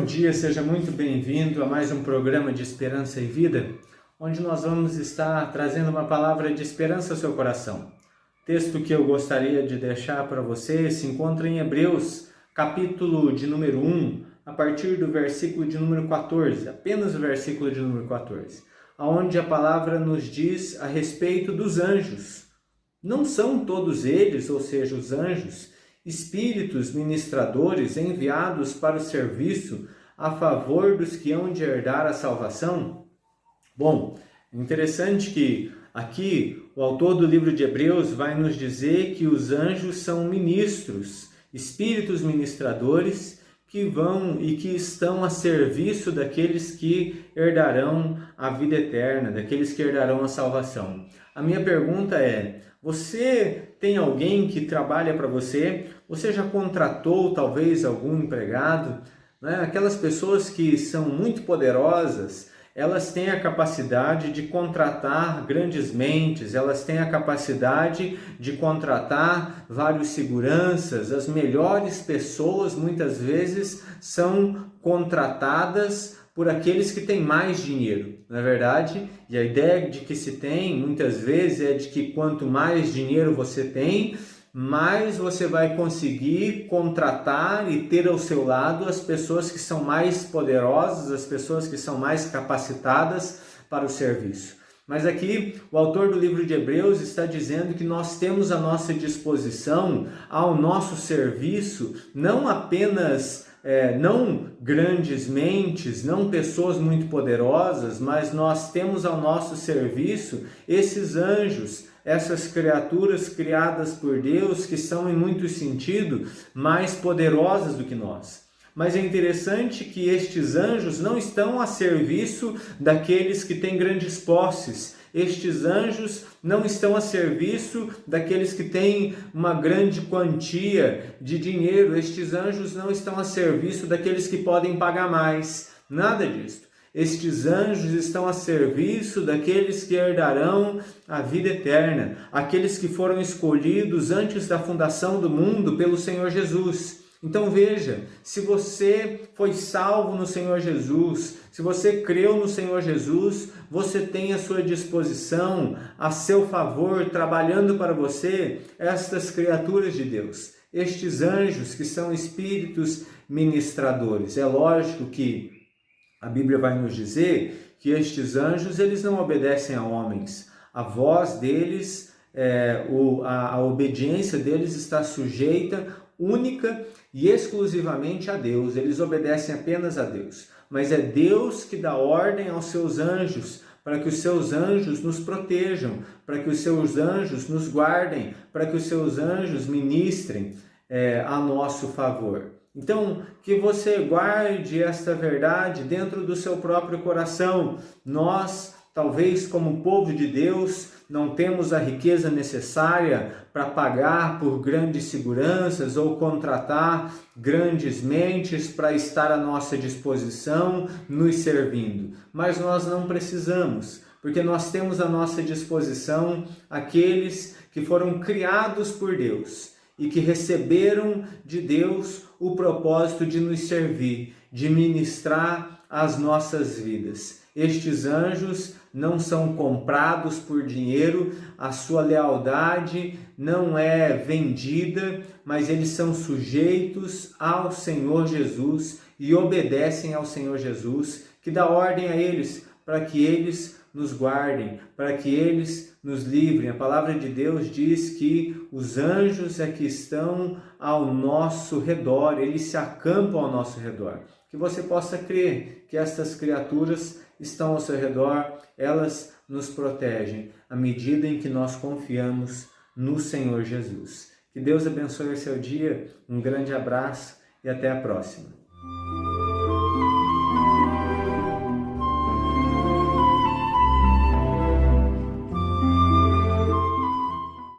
dia, seja muito bem-vindo a mais um programa de Esperança e Vida, onde nós vamos estar trazendo uma palavra de esperança ao seu coração. O texto que eu gostaria de deixar para você se encontra em Hebreus, capítulo de número 1, a partir do versículo de número 14, apenas o versículo de número 14, onde a palavra nos diz a respeito dos anjos. Não são todos eles, ou seja, os anjos, espíritos ministradores enviados para o serviço a favor dos que hão de herdar a salvação? Bom, interessante que aqui o autor do livro de Hebreus vai nos dizer que os anjos são ministros, espíritos ministradores que vão e que estão a serviço daqueles que herdarão a vida eterna, daqueles que herdarão a salvação. A minha pergunta é: você tem alguém que trabalha para você? Você já contratou talvez algum empregado? Aquelas pessoas que são muito poderosas, elas têm a capacidade de contratar grandes mentes, elas têm a capacidade de contratar vários seguranças. As melhores pessoas muitas vezes são contratadas por aqueles que têm mais dinheiro, não é verdade? E a ideia de que se tem, muitas vezes, é de que quanto mais dinheiro você tem, mais você vai conseguir contratar e ter ao seu lado as pessoas que são mais poderosas, as pessoas que são mais capacitadas para o serviço. Mas aqui o autor do livro de Hebreus está dizendo que nós temos à nossa disposição, ao nosso serviço, não apenas não grandes mentes, não pessoas muito poderosas, mas nós temos ao nosso serviço esses anjos, essas criaturas criadas por Deus que são em muito sentido mais poderosas do que nós. Mas é interessante que estes anjos não estão a serviço daqueles que têm grandes posses. Estes anjos não estão a serviço daqueles que têm uma grande quantia de dinheiro. Estes anjos não estão a serviço daqueles que podem pagar mais. Nada disso. Estes anjos estão a serviço daqueles que herdarão a vida eterna, aqueles que foram escolhidos antes da fundação do mundo pelo Senhor Jesus. Então veja, se você foi salvo no Senhor Jesus, se você creu no Senhor Jesus, você tem à sua disposição, a seu favor, trabalhando para você, estas criaturas de Deus, estes anjos que são espíritos ministradores. É lógico que a Bíblia vai nos dizer que estes anjos, eles não obedecem a homens. A voz deles, a obediência deles está sujeita única e exclusivamente a Deus. Eles obedecem apenas a Deus. Mas é Deus que dá ordem aos seus anjos, para que os seus anjos nos protejam, para que os seus anjos nos guardem, para que os seus anjos ministrem a nosso favor. Então, que você guarde esta verdade dentro do seu próprio coração. Nós, talvez como povo de Deus, não temos a riqueza necessária para pagar por grandes seguranças ou contratar grandes mentes para estar à nossa disposição, nos servindo. Mas nós não precisamos, porque nós temos à nossa disposição aqueles que foram criados por Deus e que receberam de Deus o propósito de nos servir, de ministrar as nossas vidas. Estes anjos não são comprados por dinheiro, a sua lealdade não é vendida, mas eles são sujeitos ao Senhor Jesus e obedecem ao Senhor Jesus, que dá ordem a eles para que eles nos guardem, para que eles nos livrem. A palavra de Deus diz que os anjos é que estão ao nosso redor, eles se acampam ao nosso redor. Que você possa crer que estas criaturas estão ao seu redor, elas nos protegem à medida em que nós confiamos no Senhor Jesus. Que Deus abençoe o seu dia, um grande abraço e até a próxima.